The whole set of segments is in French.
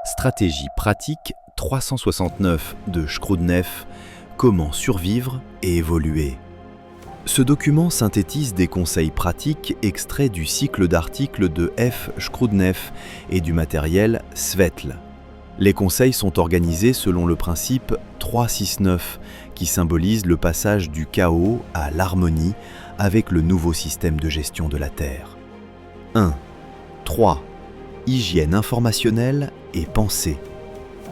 Stratégie pratique 369 de Skrudnev, Comment survivre et évoluer. Ce document synthétise des conseils pratiques extraits du cycle d'articles de F. Skrudnev et du matériel Svetl. Les conseils sont organisés selon le principe 369 qui symbolise le passage du chaos à l'harmonie avec le nouveau système de gestion de la Terre. 1. 3. Hygiène informationnelle et pensée.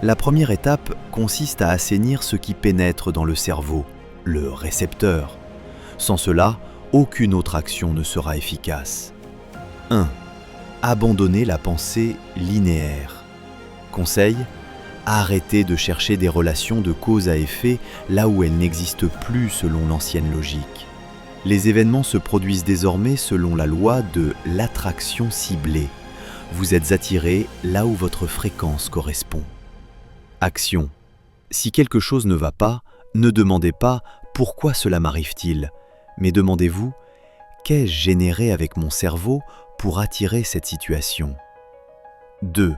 La première étape consiste à assainir ce qui pénètre dans le cerveau, le récepteur. Sans cela, aucune autre action ne sera efficace. 1. Abandonner la pensée linéaire. Conseil : arrêtez de chercher des relations de cause à effet là où elles n'existent plus selon l'ancienne logique. Les événements se produisent désormais selon la loi de l'attraction ciblée. Vous êtes attiré là où votre fréquence correspond. Action. Si quelque chose ne va pas, ne demandez pas « pourquoi cela m'arrive-t-il ?», mais demandez-vous « qu'ai-je généré avec mon cerveau pour attirer cette situation ?» 2.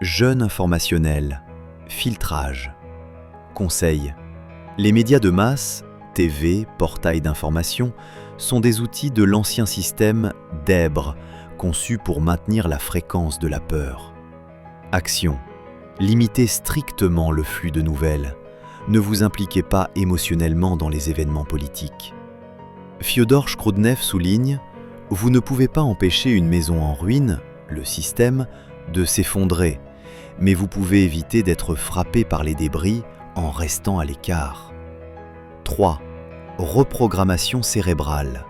Jeûne informationnel. Filtrage. Conseil. Les médias de masse, TV, portails d'information, sont des outils de l'ancien système d'Ebre, conçu pour maintenir la fréquence de la peur. Action. Limitez strictement le flux de nouvelles. Ne vous impliquez pas émotionnellement dans les événements politiques. Fyodor Skrudnev souligne « Vous ne pouvez pas empêcher une maison en ruine, le système, de s'effondrer, mais vous pouvez éviter d'être frappé par les débris en restant à l'écart. » 3. Reprogrammation cérébrale.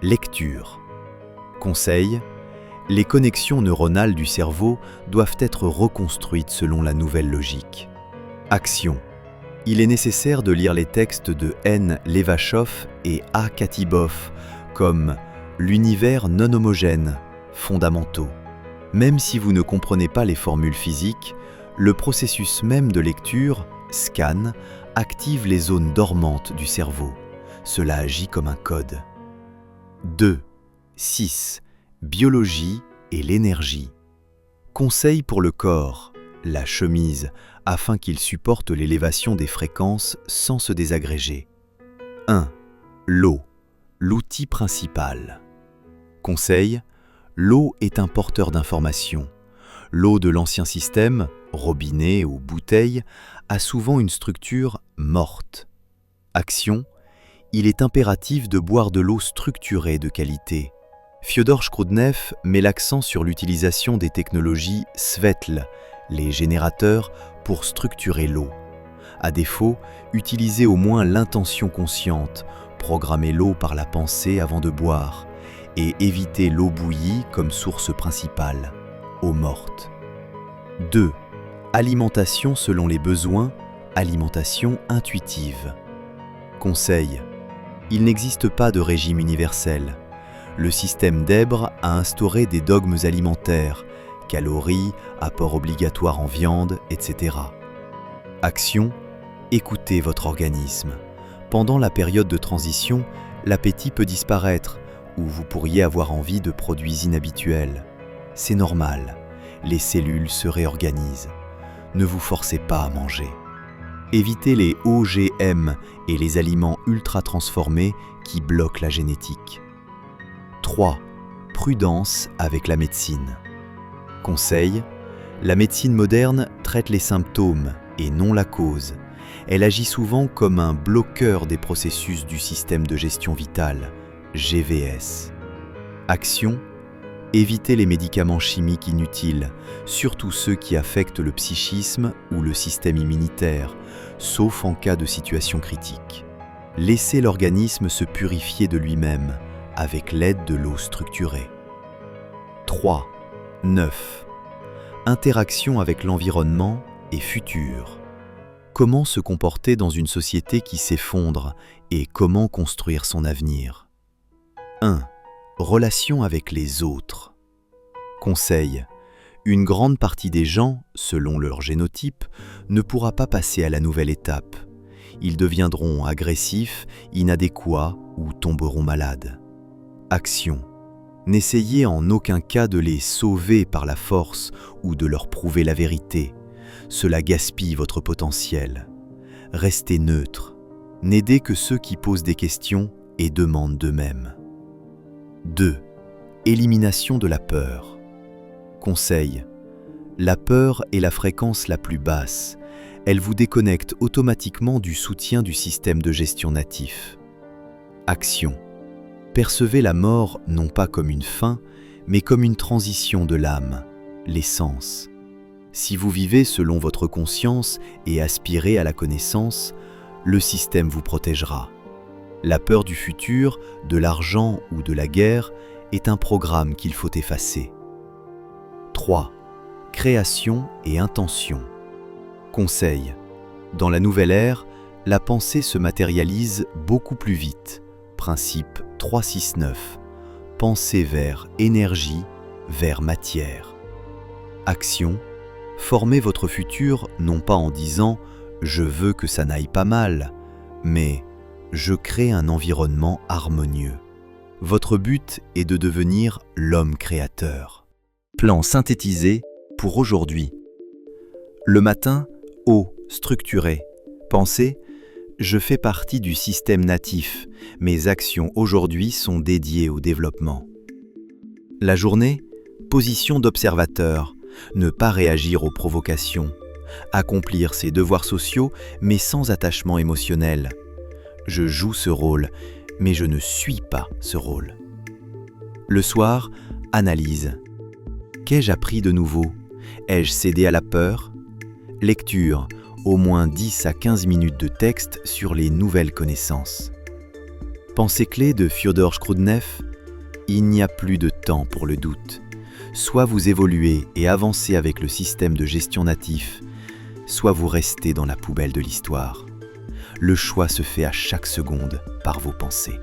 Lecture. Conseil. Les connexions neuronales du cerveau doivent être reconstruites selon la nouvelle logique. Action. Il est nécessaire de lire les textes de N. Levachov et A. Katibov comme « L'univers non homogène », fondamentaux. Même si vous ne comprenez pas les formules physiques, le processus même de lecture, scan, active les zones dormantes du cerveau. Cela agit comme un code. 2. 6. Biologie et l'énergie. Conseil pour le corps, la chemise, afin qu'il supporte l'élévation des fréquences sans se désagréger. 1. L'eau, l'outil principal. Conseil, l'eau est un porteur d'informations. L'eau de l'ancien système, robinet ou bouteille, a souvent une structure morte. Action, il est impératif de boire de l'eau structurée de qualité. Fyodor Skrudnev met l'accent sur l'utilisation des technologies Svetl, les générateurs, pour structurer l'eau. À défaut, utilisez au moins l'intention consciente, programmez l'eau par la pensée avant de boire, et évitez l'eau bouillie comme source principale, eau morte. 2. Alimentation selon les besoins, alimentation intuitive. Conseil. Il n'existe pas de régime universel. Le système d'Ebre a instauré des dogmes alimentaires, calories, apport obligatoire en viande, etc. Action, écoutez votre organisme. Pendant la période de transition, l'appétit peut disparaître ou vous pourriez avoir envie de produits inhabituels. C'est normal, les cellules se réorganisent. Ne vous forcez pas à manger. Évitez les OGM et les aliments ultra transformés qui bloquent la génétique. 3. Prudence avec la médecine. Conseil. La médecine moderne traite les symptômes et non la cause. Elle agit souvent comme un bloqueur des processus du système de gestion vitale, GVS. Action. Évitez les médicaments chimiques inutiles, surtout ceux qui affectent le psychisme ou le système immunitaire, sauf en cas de situation critique. Laissez l'organisme se purifier de lui-même, avec l'aide de l'eau structurée. 3. 9. Interaction avec l'environnement et futur. Comment se comporter dans une société qui s'effondre et comment construire son avenir ? 1. Relation avec les autres. Conseil. Une grande partie des gens, selon leur génotype, ne pourra pas passer à la nouvelle étape. Ils deviendront agressifs, inadéquats ou tomberont malades. Action. N'essayez en aucun cas de les sauver par la force ou de leur prouver la vérité. Cela gaspille votre potentiel. Restez neutre. N'aidez que ceux qui posent des questions et demandent d'eux-mêmes. 2. Élimination de la peur. Conseil. La peur est la fréquence la plus basse. Elle vous déconnecte automatiquement du soutien du système de gestion natif. Action. Percevez la mort non pas comme une fin, mais comme une transition de l'âme, l'essence. Si vous vivez selon votre conscience et aspirez à la connaissance, le système vous protégera. La peur du futur, de l'argent ou de la guerre est un programme qu'il faut effacer. 3. Création et intention. Conseil. Dans la nouvelle ère, la pensée se matérialise beaucoup plus vite. Principe 369. Pensez vers énergie, vers matière. Action. Formez votre futur non pas en disant « je veux que ça n'aille pas mal », mais « je crée un environnement harmonieux ». Votre but est de devenir l'homme créateur. Plan synthétisé pour aujourd'hui. Le matin, eau, structuré. Pensez, je fais partie du système natif. Mes actions aujourd'hui sont dédiées au développement. La journée, position d'observateur. Ne pas réagir aux provocations. Accomplir ses devoirs sociaux, mais sans attachement émotionnel. Je joue ce rôle, mais je ne suis pas ce rôle. Le soir, analyse. Qu'ai-je appris de nouveau? Ai-je cédé à la peur? Lecture, au moins 10 à 15 minutes de texte sur les nouvelles connaissances. Pensée clé de Fyodor Shkroudnev, il n'y a plus de temps pour le doute. Soit vous évoluez et avancez avec le système de gestion natif, soit vous restez dans la poubelle de l'histoire. Le choix se fait à chaque seconde par vos pensées.